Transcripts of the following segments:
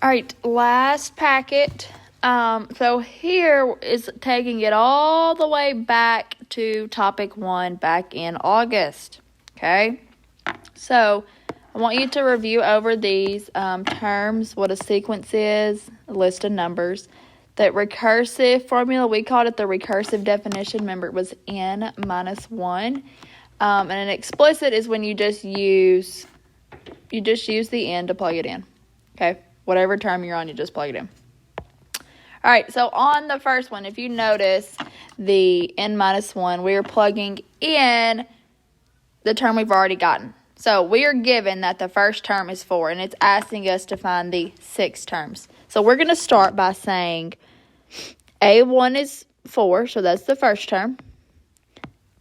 All right, last packet. So here is taking it all the way back to topic 1 back in August. Okay, so I want you to review over these terms, what a sequence is, a list of numbers. That recursive formula, we called it the recursive definition. Remember, it was n minus 1. And an explicit is when you just use the n to plug it in. Okay, whatever term you're on, you just plug it in. All right, so on the first one, if you notice the n minus 1, we are plugging in the term we've already gotten. So we are given that the first term is 4, and it's asking us to find the 6 terms. So we're going to start by saying A1 is 4, so that's the first term.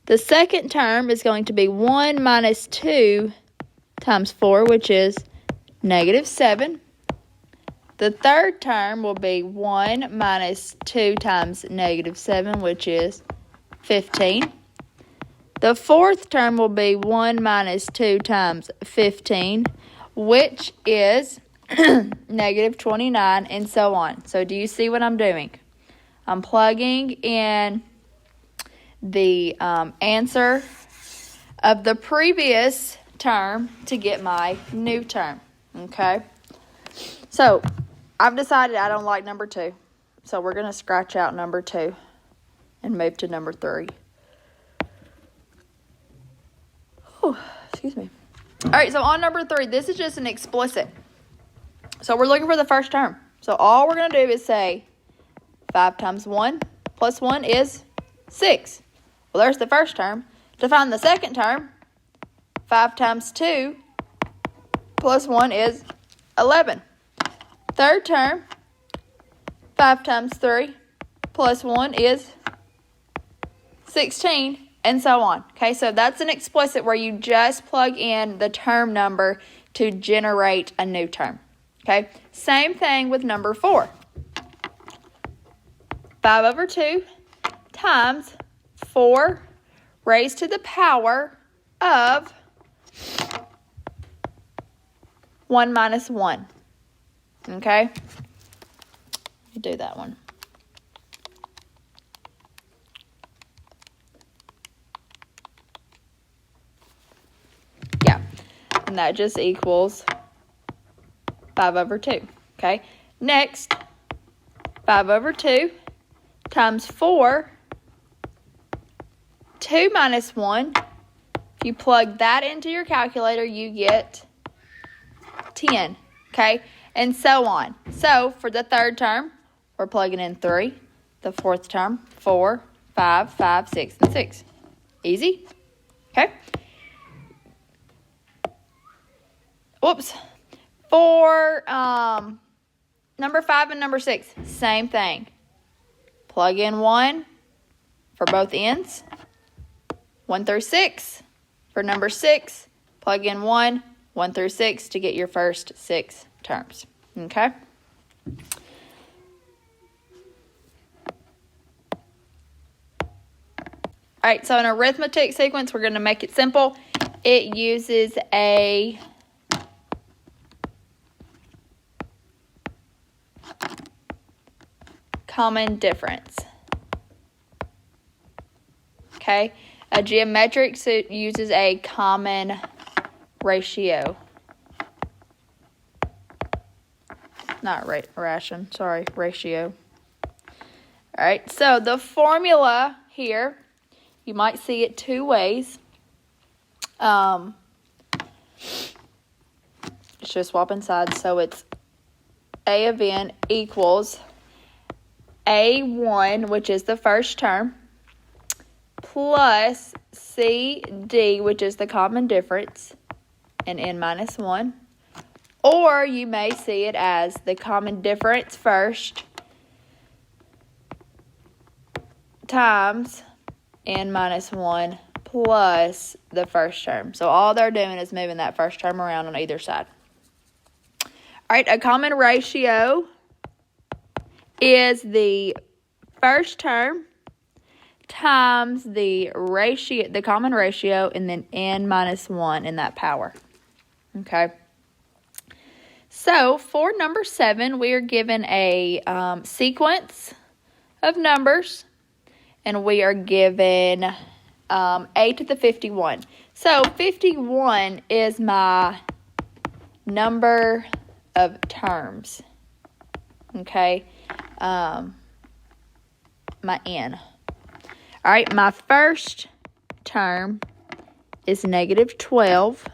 The second term is going to be 1 minus 2 times 4, which is negative 7. The third term will be 1 minus 2 times negative 7, which is 15. The fourth term will be 1 minus 2 times 15, which is negative 29, and so on. So do you see what I'm doing? I'm plugging in the answer of the previous term to get my new term. Okay? So I've decided I don't like number 2. So we're going to scratch out number 2 and move to number 3. Oh, excuse me. All right, so on number 3, this is just an explicit. So we're looking for the first term. So all we're going to do is say 5 times 1 plus 1 is 6. Well, there's the first term. To find the second term, 5 times 2 plus 1 is 11. Third term, 5 times 3 plus 1 is 16, and so on. Okay, so that's an explicit where you just plug in the term number to generate a new term. Okay, same thing with number 4. 5 over 2 times 4 raised to the power of 1 minus 1. Okay? You do that one. Yeah. And that just equals 5 over 2. Okay? Next, 5 over 2 times 4, 2 minus 1. If you plug that into your calculator, you get 10. Okay? And so on. So, for the third term, we're plugging in 3. The fourth term, 4, 5, 5, 6, and 6. Easy? Okay? Whoops. For number 5 and number 6, same thing. Plug in 1 for both ends. 1 through 6. For number 6, plug in 1 through 6 to get your first 6 terms. Okay? All right, so an arithmetic sequence, we're going to make it simple. It uses a common difference. Okay? A geometric uses a common ratio. Not ration, sorry, ratio. All right, so the formula here, you might see it 2 ways. It's just swapping sides, so it's A of n equals A1, which is the first term, plus CD, which is the common difference, and n minus 1. Or you may see it as the common difference first times n minus 1 plus the first term. So all they're doing is moving that first term around on either side. All right, a common ratio is the first term times the common ratio, and then n minus 1 in that power. Okay. So for number 7, we are given a sequence of numbers, and we are given 8 to the 51. So 51 is my number of terms, okay, my n. All right, my first term is negative 12,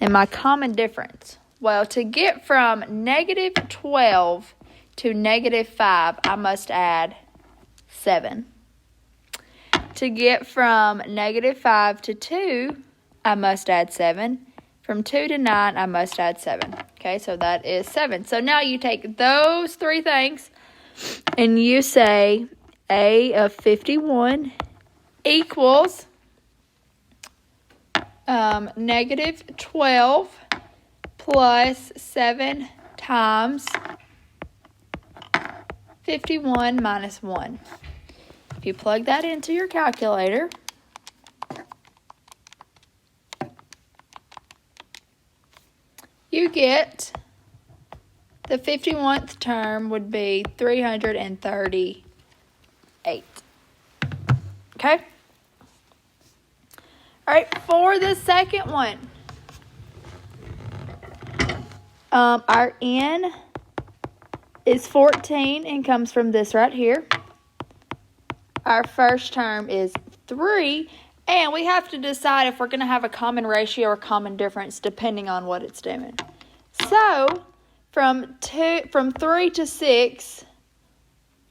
and my common difference. Well, to get from negative 12 to negative 5, I must add 7. To get from negative 5 to 2, I must add 7. From 2 to 9, I must add 7. Okay, so that is 7. So now you take those 3 things and you say A of 51 equals negative 12 plus 7 times 51 minus 1. If you plug that into your calculator, you get the 51st term would be 338. Okay? All right, for the second one, our n is 14 and comes from this right here. Our first term is 3, and we have to decide if we're going to have a common ratio or common difference depending on what it's doing. So, from 3 to 6,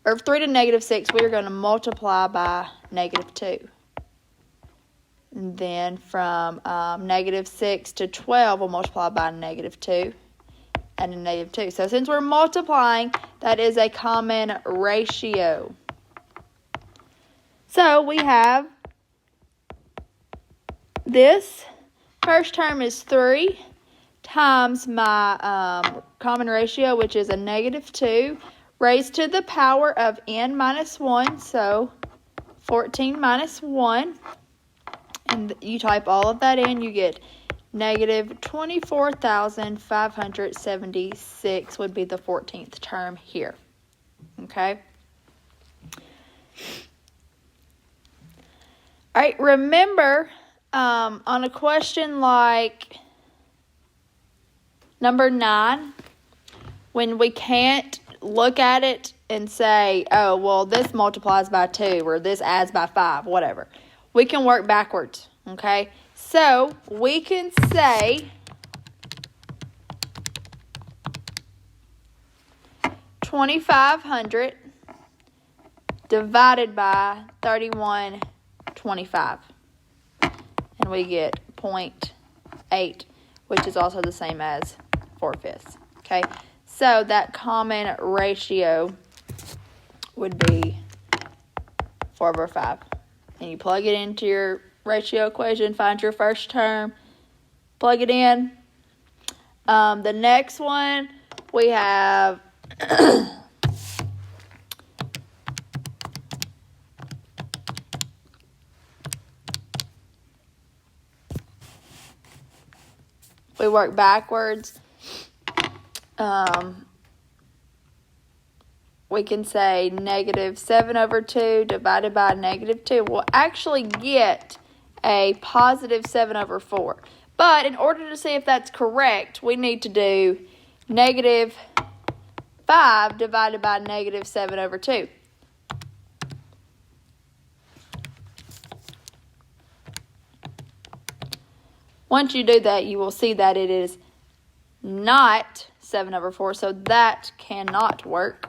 or 3 to negative 6, we are going to multiply by negative 2. And then from negative 6 to 12, we'll multiply by negative 2 and a negative 2. So since we're multiplying, that is a common ratio. So we have this first term is 3 times my common ratio, which is a negative 2, raised to the power of n minus 1, so 14 minus 1. And you type all of that in, you get negative 24,576 would be the 14th term here. Okay? All right, remember, on a question like number 9, when we can't look at it and say, oh, well, this multiplies by 2 or this adds by 5, whatever. We can work backwards, okay? So we can say 2,500 divided by 3125. And we get 0.8, which is also the same as 4/5. Okay? So that common ratio would be 4/5. And you plug it into your ratio equation, find your first term, plug it in. The next one, we have we work backwards. We can say negative 7/2 divided by negative 2. We'll actually get a positive 7/4. But in order to see if that's correct, we need to do negative 5 divided by negative 7/2. Once you do that, you will see that it is not 7/4, so that cannot work.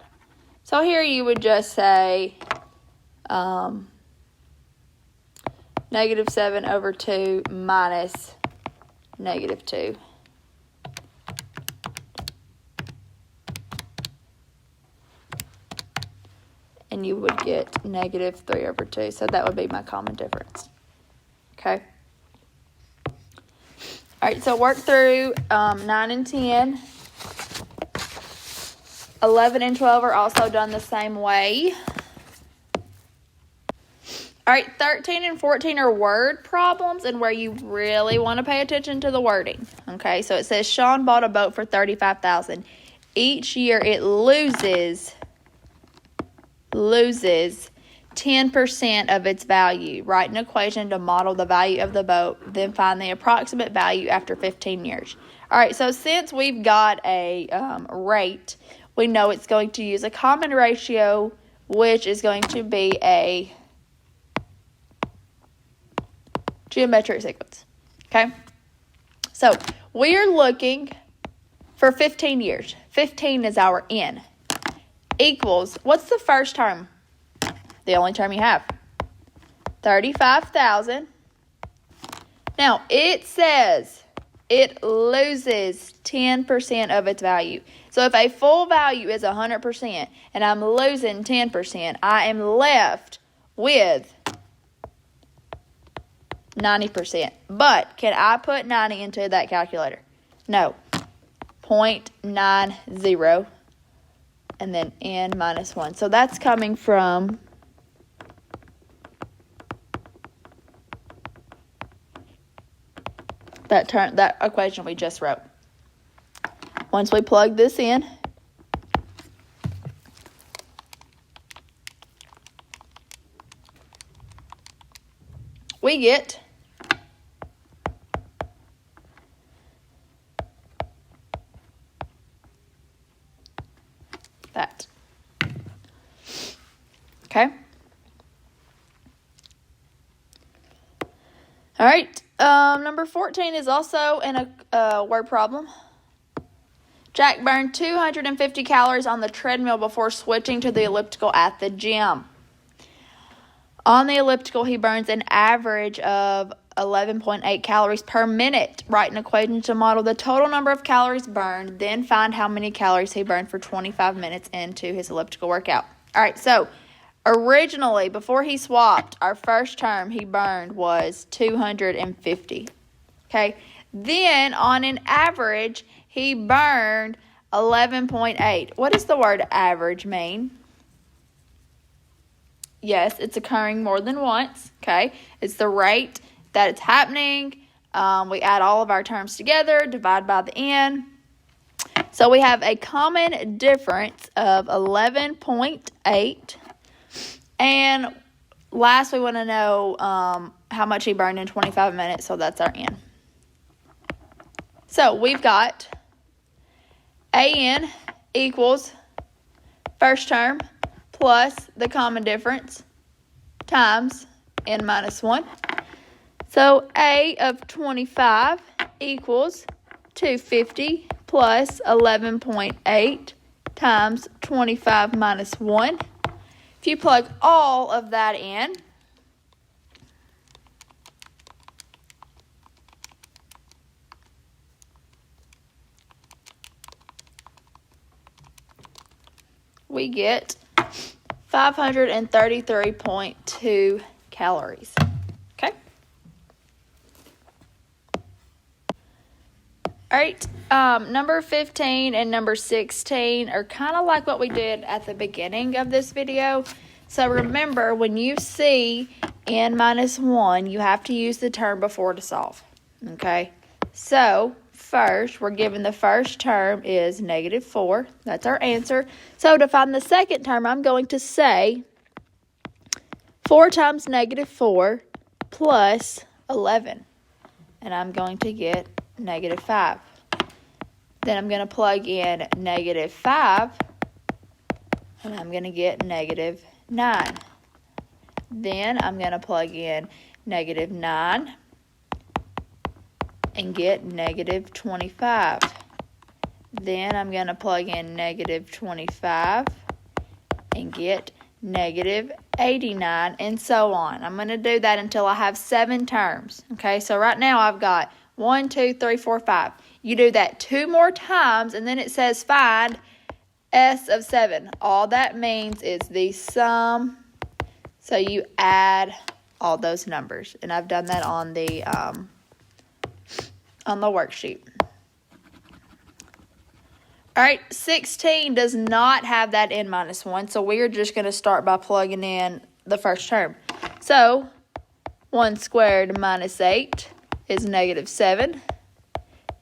So here you would just say negative 7/2 minus negative 2. And you would get negative 3/2. So that would be my common difference. Okay. All right, so work through 9 and 10. 11 and 12 are also done the same way. All right, 13 and 14 are word problems and where you really want to pay attention to the wording. Okay, so it says Sean bought a boat for $35,000. Each year it loses 10% of its value. Write an equation to model the value of the boat, then find the approximate value after 15 years. All right, so since we've got a rate, we know it's going to use a common ratio, which is going to be a geometric sequence. Okay? So we're looking for 15 years. 15 is our N. Equals, what's the first term? The only term you have. 35,000. Now, it says it loses 10% of its value. So if a full value is 100% and I'm losing 10%, I am left with 90%. But can I put 90 into that calculator? No. 0.90 and then N minus 1. So that's coming from that equation we just wrote. Once we plug this in, we get that. Okay. All right. Number 14 is also in a word problem. Jack burned 250 calories on the treadmill before switching to the elliptical at the gym. On the elliptical, he burns an average of 11.8 calories per minute. Write an equation to model the total number of calories burned, then find how many calories he burned for 25 minutes into his elliptical workout. All right, so originally, before he swapped, our first term he burned was 250. Okay, then on an average, he burned 11.8. What does the word average mean? Yes, it's occurring more than once, okay? It's the rate that it's happening. We add all of our terms together, divide by the N. So we have a common difference of 11.8. And last, we want to know how much he burned in 25 minutes, so that's our N. So we've got AN equals first term plus the common difference times N minus 1. So A of 25 equals 250 plus 11.8 times 25 minus 1. If you plug all of that in, we get 533.2 calories. Okay? All right, number 15 and number 16 are kind of like what we did at the beginning of this video. So remember, when you see N minus 1, you have to use the term before to solve. Okay? So first, we're given the first term is negative 4. That's our answer. So to find the second term, I'm going to say 4 times negative 4 plus 11. And I'm going to get negative 5. Then I'm going to plug in negative 5. And I'm going to get negative 9. Then I'm going to plug in negative 9. And get negative 25. Then I'm going to plug in negative 25 and get negative 89 and so on. I'm going to do that until I have 7 terms. Okay, so right now I've got 1, 2, 3, 4, 5. You do that 2 more times and then it says find S of 7. All that means is the sum. So you add all those numbers. And I've done that on the worksheet. All right, 16 does not have that N minus 1, so we're just going to start by plugging in the first term. So 1 squared minus 8 is negative 7.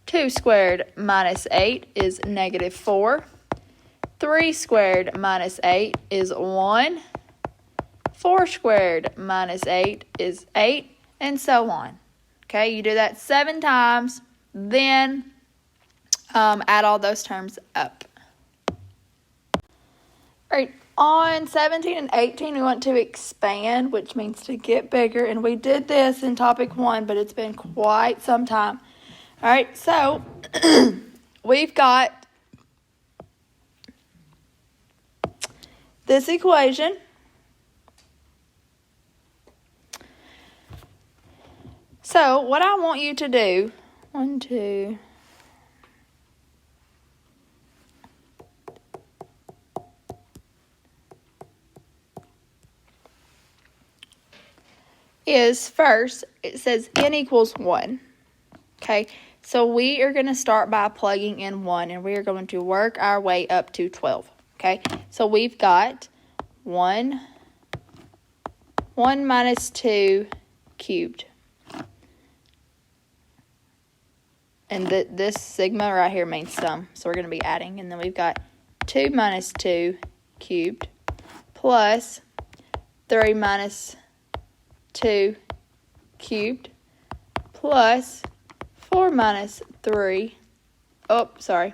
2 squared minus 8 is negative 4. 3 squared minus 8 is 1. 4 squared minus 8 is 8, and so on. Okay, you do that 7 times, then add all those terms up. All right, on 17 and 18, we want to expand, which means to get bigger, and we did this in topic 1, but it's been quite some time. All right, so we've got this equation. So what I want you to do, 1, 2, is first, it says n equals 1. Okay, so we are going to start by plugging in 1, and we are going to work our way up to 12. Okay, so we've got 1 minus 2 cubed. And this sigma right here means sum, so we're going to be adding. And then we've got 2 minus 2 cubed plus 3 minus 2 cubed plus 4 minus 3. 4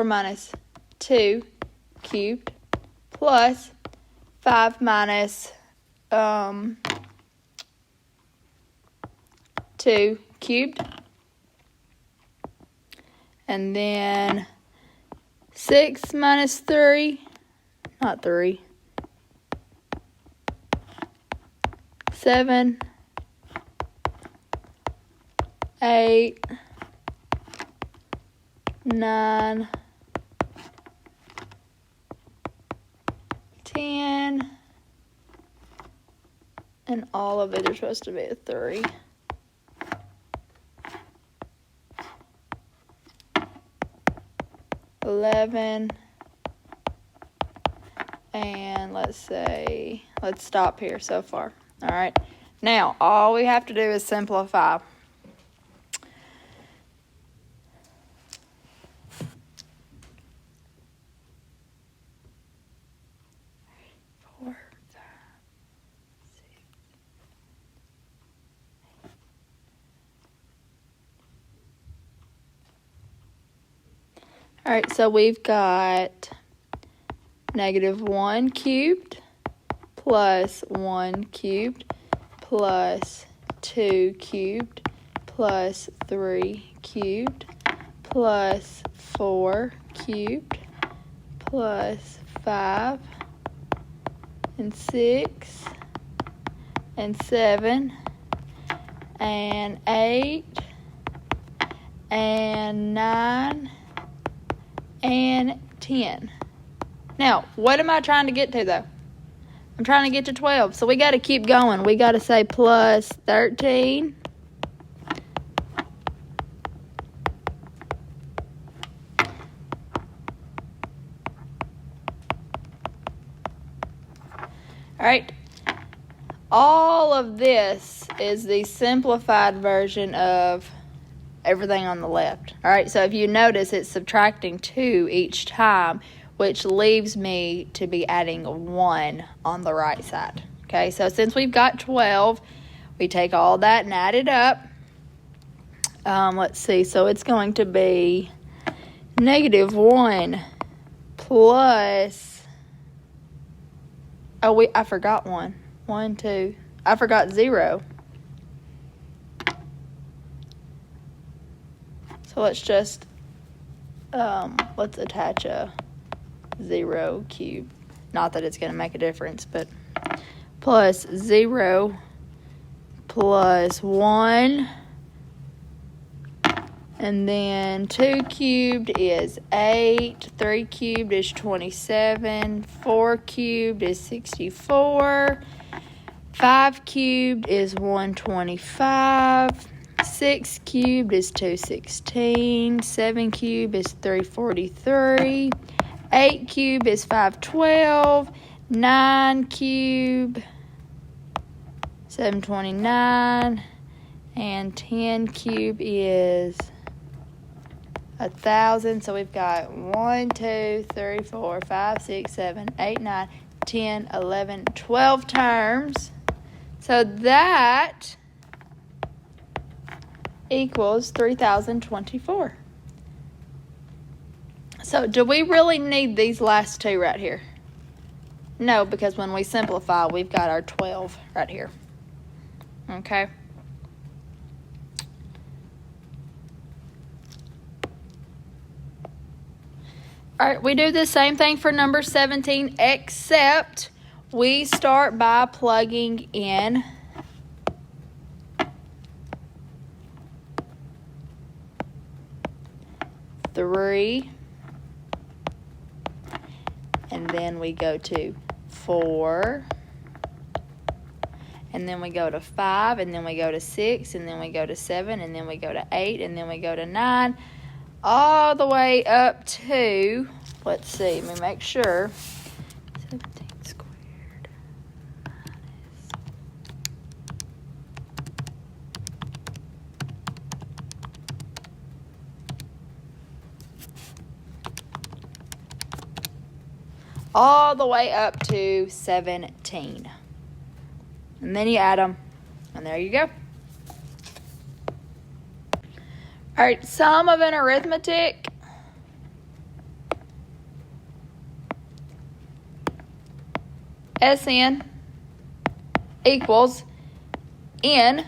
minus 2 cubed plus 5 minus 2 cubed. And then 6 minus 3, not 3, 7, 8, 9, 10, and all of it are supposed to be a 3. 11, and let's stop here so far. All right, now all we have to do is simplify. All right, so we've got negative 1 cubed plus 1 cubed plus 2 cubed plus 3 cubed plus 4 cubed plus 5 and 6 and 7 and 8 and 9 and 10. Now, what am I trying to get to, though? I'm trying to get to 12, so we got to keep going. We got to say plus 13. All right. All of this is the simplified version of everything on the left. All right, so if you notice, it's subtracting 2 each time, which leaves me to be adding 1 on the right side. Okay, so since we've got 12, we take all that and add it up. Let's see, so it's going to be negative 1 plus, I forgot 1. 1, 2, I forgot 0. So let's just, let's attach a 0 cube. Not that it's going to make a difference, but plus 0 plus 1. And then 2 cubed is 8. 3 cubed is 27. 4 cubed is 64. 5 cubed is 125. 6 cubed is 216. 7 cubed is 343. 8 cubed is 512. 9 cubed 729. And 10 cube is 1,000. So we've got 1, 2, 3, 4, 5, 6, 7, 8, 9, 10, 11, 12 terms. So that equals 3,024. So do we really need these last two right here? No, because when we simplify, we've got our 12 right here. Okay. All right, we do the same thing for number 17, except we start by plugging in three, and then we go to 4, and then we go to 5, and then we go to 6, and then we go to 7, and then we go to 8, and then we go to 9, all the way up to, let's see, let me make sure, 17 squared minus, all the way up to 17. And then you add them, and there you go. All right, sum of an arithmetic. SN equals N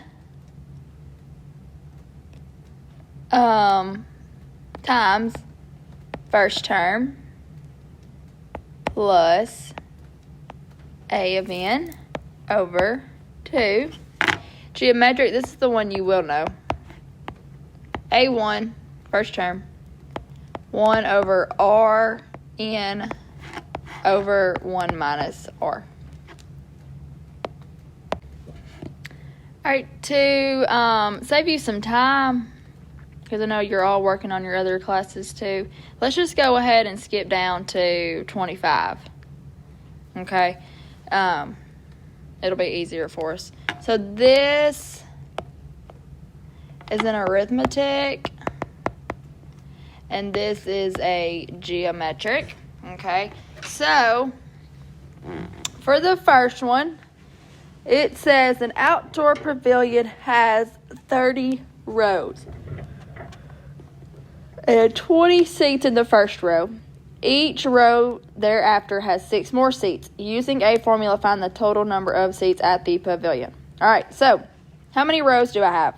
times first term plus A of N over 2. Geometric, this is the one you will know. A1, first term, 1 over R N over 1 minus R. All right, to save you some time, because I know you're all working on your other classes too, let's just go ahead and skip down to 25. Okay? It'll be easier for us. So this is an arithmetic, and this is a geometric. Okay? So, for the first one, it says an outdoor pavilion has 30 rows and 20 seats in the first row. Each row thereafter has 6 more seats. Using a formula, find the total number of seats at the pavilion. All right, so how many rows do I have?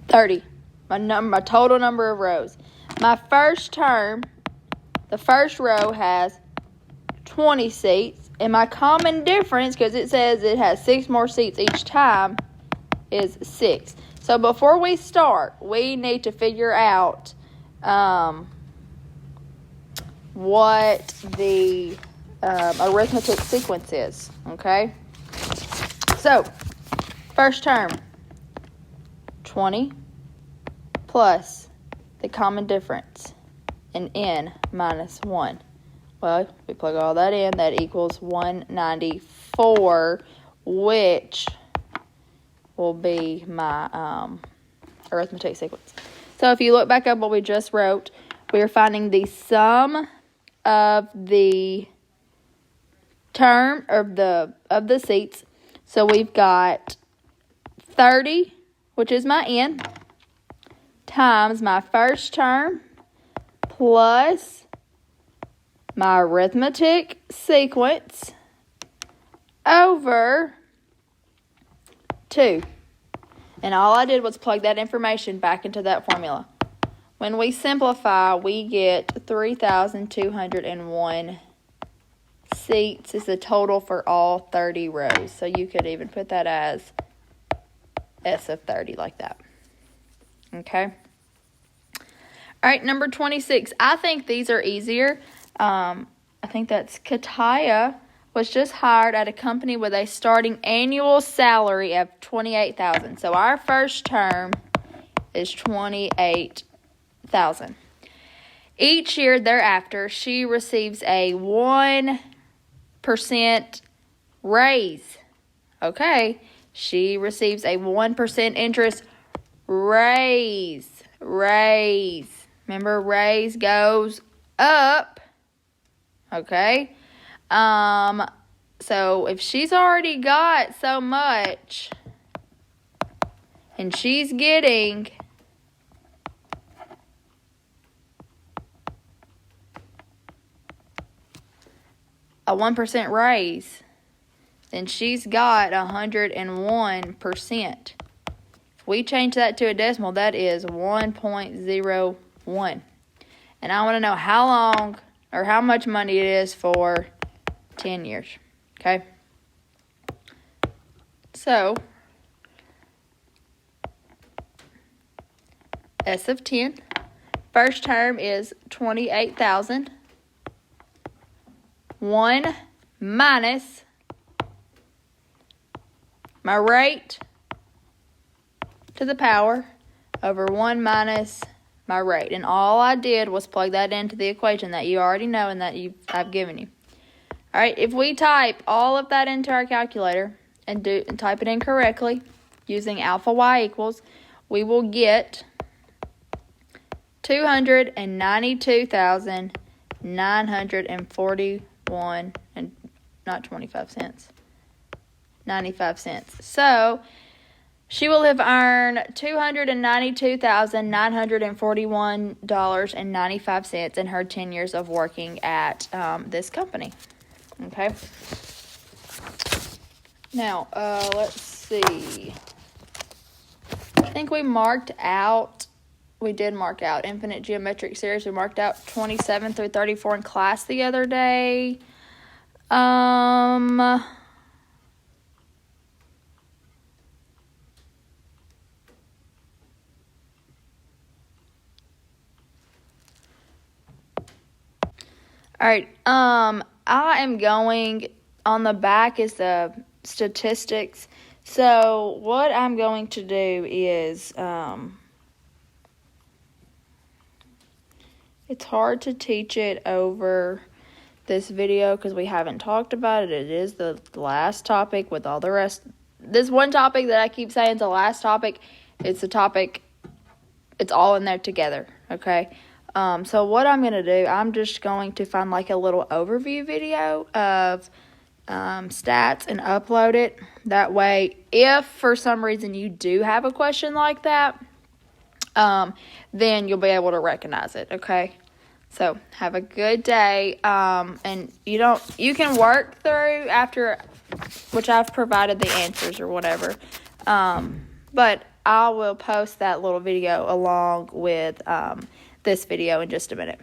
30. My total number of rows. My first term, the first row has 20 seats, and my common difference, because it says it has 6 more seats each time, is 6. So before we start, we need to figure out what the arithmetic sequence is, okay? So, first term, 20 plus the common difference, and N minus 1. Well, we plug all that in, that equals 194, which will be my arithmetic sequence. So if you look back up what we just wrote, we are finding the sum of the term of the seats. So we've got 30, which is my N, times my first term plus my arithmetic sequence over 2. And all I did was plug that information back into that formula. When we simplify, we get 3,201 seats is the total for all 30 rows. So you could even put that as S of 30 like that. Okay? All right, number 26. I think these are easier. I think that's Kataya was just hired at a company with a starting annual salary of $28,000. So our first term is $28,000. Each year thereafter, she receives a 1% raise. Okay, she receives a 1% interest raise. Remember, raise goes up. Okay. So if she's already got so much and she's getting a 1% raise, then she's got 101%. If we change that to a decimal, that is 1.01. And I want to know how long or how much money it is for 10 years. Okay? So, S of 10. First term is 28,000. 1 minus my rate to the power over 1 minus my rate. And all I did was plug that into the equation that you already know and that I've given you. All right, if we type all of that into our calculator and type it in correctly using alpha y equals, we will get 292,941 and not 25 cents. 95 cents. So she will have earned $292,941.95 in her 10 years of working at this company. Okay. Now, let's see. I think we did mark out infinite geometric series. We marked out 27 through 34 in class the other day. All right, I am going, on the back is the statistics. So what I'm going to do is, it's hard to teach it over this video because we haven't talked about it. It is the last topic with all the rest. This one topic that I keep saying is the last topic. It's a topic, it's all in there together, okay? So what I'm going to do, I'm just going to find like a little overview video of stats and upload it. That way, if for some reason you do have a question like that, then you'll be able to recognize it, okay? So have a good day, and you can work through after, which I've provided the answers or whatever, but I will post that little video along with this video in just a minute.